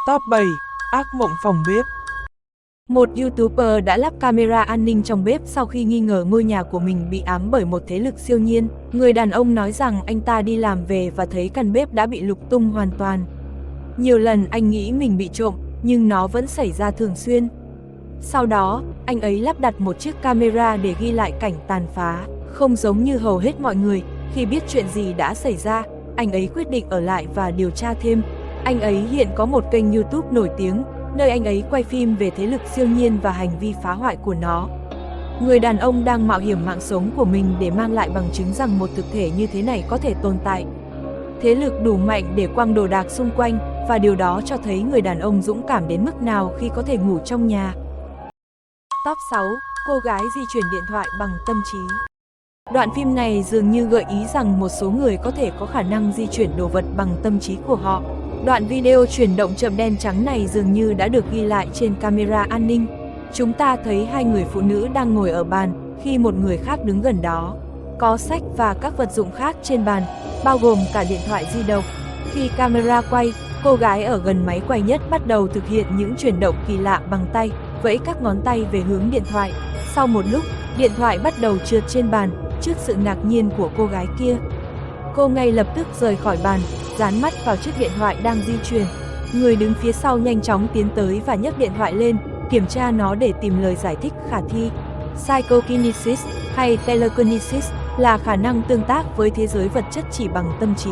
Top 7. Ác mộng phòng bếp. Một YouTuber đã lắp camera an ninh trong bếp sau khi nghi ngờ ngôi nhà của mình bị ám bởi một thế lực siêu nhiên. Người đàn ông nói rằng anh ta đi làm về và thấy căn bếp đã bị lục tung hoàn toàn. Nhiều lần anh nghĩ mình bị trộm, nhưng nó vẫn xảy ra thường xuyên. Sau đó, anh ấy lắp đặt một chiếc camera để ghi lại cảnh tàn phá. Không giống như hầu hết mọi người, khi biết chuyện gì đã xảy ra, anh ấy quyết định ở lại và điều tra thêm. Anh ấy hiện có một kênh YouTube nổi tiếng, nơi anh ấy quay phim về thế lực siêu nhiên và hành vi phá hoại của nó. Người đàn ông đang mạo hiểm mạng sống của mình để mang lại bằng chứng rằng một thực thể như thế này có thể tồn tại. Thế lực đủ mạnh để quăng đồ đạc xung quanh, và điều đó cho thấy người đàn ông dũng cảm đến mức nào khi có thể ngủ trong nhà. Top 6. Cô gái di chuyển điện thoại bằng tâm trí. Đoạn phim này dường như gợi ý rằng một số người có thể có khả năng di chuyển đồ vật bằng tâm trí của họ. Đoạn video chuyển động chậm đen trắng này dường như đã được ghi lại trên camera an ninh. Chúng ta thấy hai người phụ nữ đang ngồi ở bàn, khi một người khác đứng gần đó. Có sách và các vật dụng khác trên bàn, bao gồm cả điện thoại di động. Khi camera quay, cô gái ở gần máy quay nhất bắt đầu thực hiện những chuyển động kỳ lạ bằng tay, vẫy các ngón tay về hướng điện thoại. Sau một lúc, điện thoại bắt đầu trượt trên bàn, trước sự ngạc nhiên của cô gái kia. Cô ngay lập tức rời khỏi bàn, dán mắt vào chiếc điện thoại đang di chuyển. Người đứng phía sau nhanh chóng tiến tới và nhấc điện thoại lên, kiểm tra nó để tìm lời giải thích khả thi. Psychokinesis hay telekinesis là khả năng tương tác với thế giới vật chất chỉ bằng tâm trí.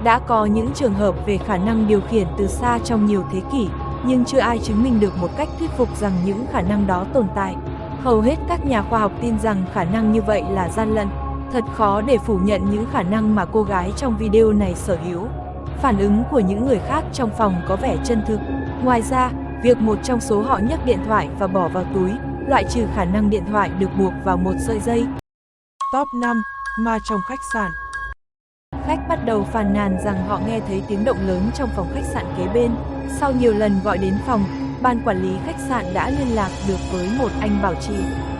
Đã có những trường hợp về khả năng điều khiển từ xa trong nhiều thế kỷ, nhưng chưa ai chứng minh được một cách thuyết phục rằng những khả năng đó tồn tại. Hầu hết các nhà khoa học tin rằng khả năng như vậy là gian lận. Thật khó để phủ nhận những khả năng mà cô gái trong video này sở hữu. Phản ứng của những người khác trong phòng có vẻ chân thực. Ngoài ra, việc một trong số họ nhấc điện thoại và bỏ vào túi, loại trừ khả năng điện thoại được buộc vào một sợi dây. Top 5. Ma trong khách sạn. Khách bắt đầu phàn nàn rằng họ nghe thấy tiếng động lớn trong phòng khách sạn kế bên. Sau nhiều lần gọi đến phòng, ban quản lý khách sạn đã liên lạc được với một anh bảo trì.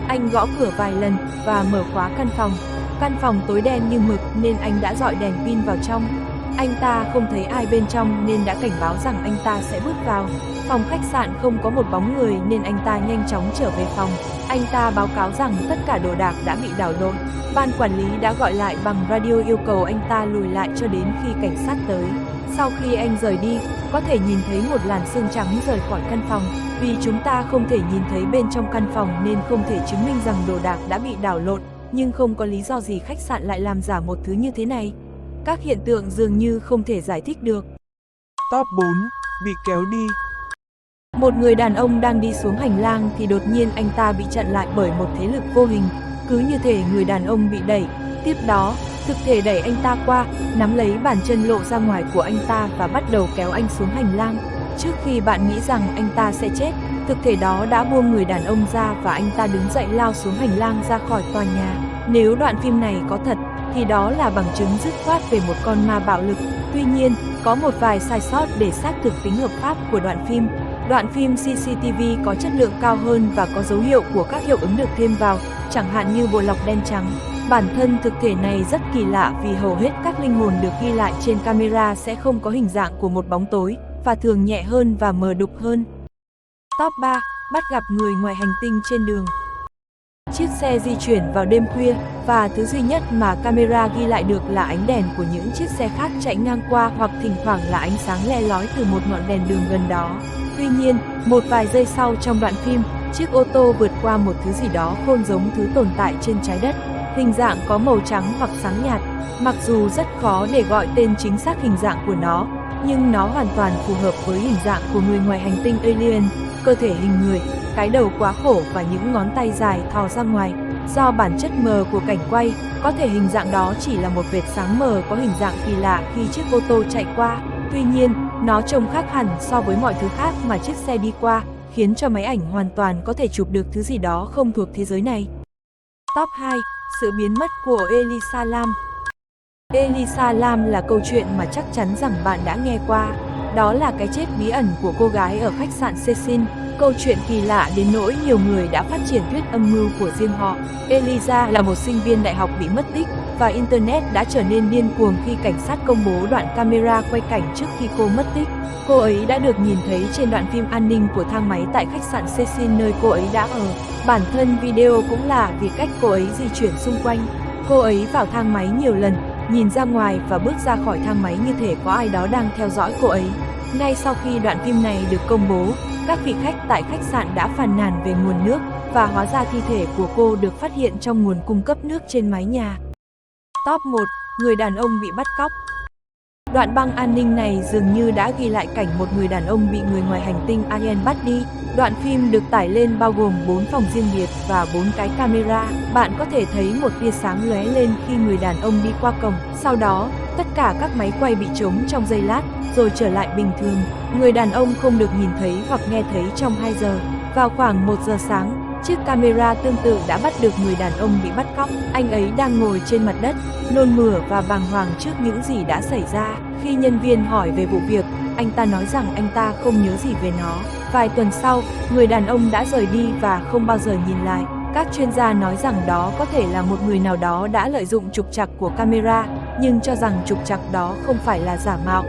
Anh gõ cửa vài lần và mở khóa căn phòng. Căn phòng tối đen như mực nên anh đã dọi đèn pin vào trong. Anh ta không thấy ai bên trong nên đã cảnh báo rằng anh ta sẽ bước vào. Phòng khách sạn không có một bóng người nên anh ta nhanh chóng trở về phòng. Anh ta báo cáo rằng tất cả đồ đạc đã bị đảo lộn. Ban quản lý đã gọi lại bằng radio yêu cầu anh ta lùi lại cho đến khi cảnh sát tới. Sau khi anh rời đi, có thể nhìn thấy một làn sương trắng rời khỏi căn phòng. Vì chúng ta không thể nhìn thấy bên trong căn phòng nên không thể chứng minh rằng đồ đạc đã bị đảo lộn, nhưng không có lý do gì khách sạn lại làm giả một thứ như thế này. Các hiện tượng dường như không thể giải thích được. Top 4. Bị kéo đi. Một người đàn ông đang đi xuống hành lang thì đột nhiên anh ta bị chặn lại bởi một thế lực vô hình. Cứ như thể người đàn ông bị đẩy. Tiếp đó, thực thể đẩy anh ta qua, nắm lấy bàn chân lộ ra ngoài của anh ta và bắt đầu kéo anh xuống hành lang. Trước khi bạn nghĩ rằng anh ta sẽ chết, thực thể đó đã buông người đàn ông ra và anh ta đứng dậy lao xuống hành lang ra khỏi tòa nhà. Nếu đoạn phim này có thật, thì đó là bằng chứng dứt khoát về một con ma bạo lực. Tuy nhiên, có một vài sai sót để xác thực tính hợp pháp của đoạn phim. Đoạn phim CCTV có chất lượng cao hơn và có dấu hiệu của các hiệu ứng được thêm vào, chẳng hạn như bộ lọc đen trắng. Bản thân thực thể này rất kỳ lạ vì hầu hết các linh hồn được ghi lại trên camera sẽ không có hình dạng của một bóng tối, và thường nhẹ hơn và mờ đục hơn. Top 3. Bắt gặp người ngoài hành tinh trên đường. Chiếc xe di chuyển vào đêm khuya, và thứ duy nhất mà camera ghi lại được là ánh đèn của những chiếc xe khác chạy ngang qua hoặc thỉnh thoảng là ánh sáng le lói từ một ngọn đèn đường gần đó. Tuy nhiên, một vài giây sau trong đoạn phim, chiếc ô tô vượt qua một thứ gì đó khôn giống thứ tồn tại trên trái đất. Hình dạng có màu trắng hoặc sáng nhạt, mặc dù rất khó để gọi tên chính xác hình dạng của nó, nhưng nó hoàn toàn phù hợp với hình dạng của người ngoài hành tinh alien, cơ thể hình người, cái đầu quá khổ và những ngón tay dài thò ra ngoài. Do bản chất mờ của cảnh quay, có thể hình dạng đó chỉ là một vệt sáng mờ có hình dạng kỳ lạ khi chiếc ô tô chạy qua. Tuy nhiên, nó trông khác hẳn so với mọi thứ khác mà chiếc xe đi qua, khiến cho máy ảnh hoàn toàn có thể chụp được thứ gì đó không thuộc thế giới này. Top 2. Sự biến mất của Elisa Lam. Elisa Lam là câu chuyện mà chắc chắn rằng bạn đã nghe qua. Đó là cái chết bí ẩn của cô gái ở khách sạn Cecil. Câu chuyện kỳ lạ đến nỗi nhiều người đã phát triển thuyết âm mưu của riêng họ. Elisa là một sinh viên đại học bị mất tích và Internet đã trở nên điên cuồng khi cảnh sát công bố đoạn camera quay cảnh trước khi cô mất tích. Cô ấy đã được nhìn thấy trên đoạn phim an ninh của thang máy tại khách sạn Cecil nơi cô ấy đã ở. Bản thân video cũng là vì cách cô ấy di chuyển xung quanh. Cô ấy vào thang máy nhiều lần, nhìn ra ngoài và bước ra khỏi thang máy như thể có ai đó đang theo dõi cô ấy. Ngay sau khi đoạn phim này được công bố, các vị khách tại khách sạn đã phàn nàn về nguồn nước và hóa ra thi thể của cô được phát hiện trong nguồn cung cấp nước trên mái nhà. Top 1. Người đàn ông bị bắt cóc. Đoạn băng an ninh này dường như đã ghi lại cảnh một người đàn ông bị người ngoài hành tinh alien bắt đi. Đoạn phim được tải lên bao gồm 4 phòng riêng biệt và 4 cái camera. Bạn có thể thấy một tia sáng lóe lên khi người đàn ông đi qua cổng. Sau đó, tất cả các máy quay bị trống trong giây lát, rồi trở lại bình thường. Người đàn ông không được nhìn thấy hoặc nghe thấy trong 2 giờ. Vào khoảng 1 giờ sáng, chiếc camera tương tự đã bắt được người đàn ông bị bắt cóc. Anh ấy đang ngồi trên mặt đất, nôn mửa và bàng hoàng trước những gì đã xảy ra. Khi nhân viên hỏi về vụ việc, anh ta nói rằng anh ta không nhớ gì về nó. Vài tuần sau, người đàn ông đã rời đi và không bao giờ nhìn lại. Các chuyên gia nói rằng đó có thể là một người nào đó đã lợi dụng trục trặc của camera, nhưng cho rằng trục trặc đó không phải là giả mạo.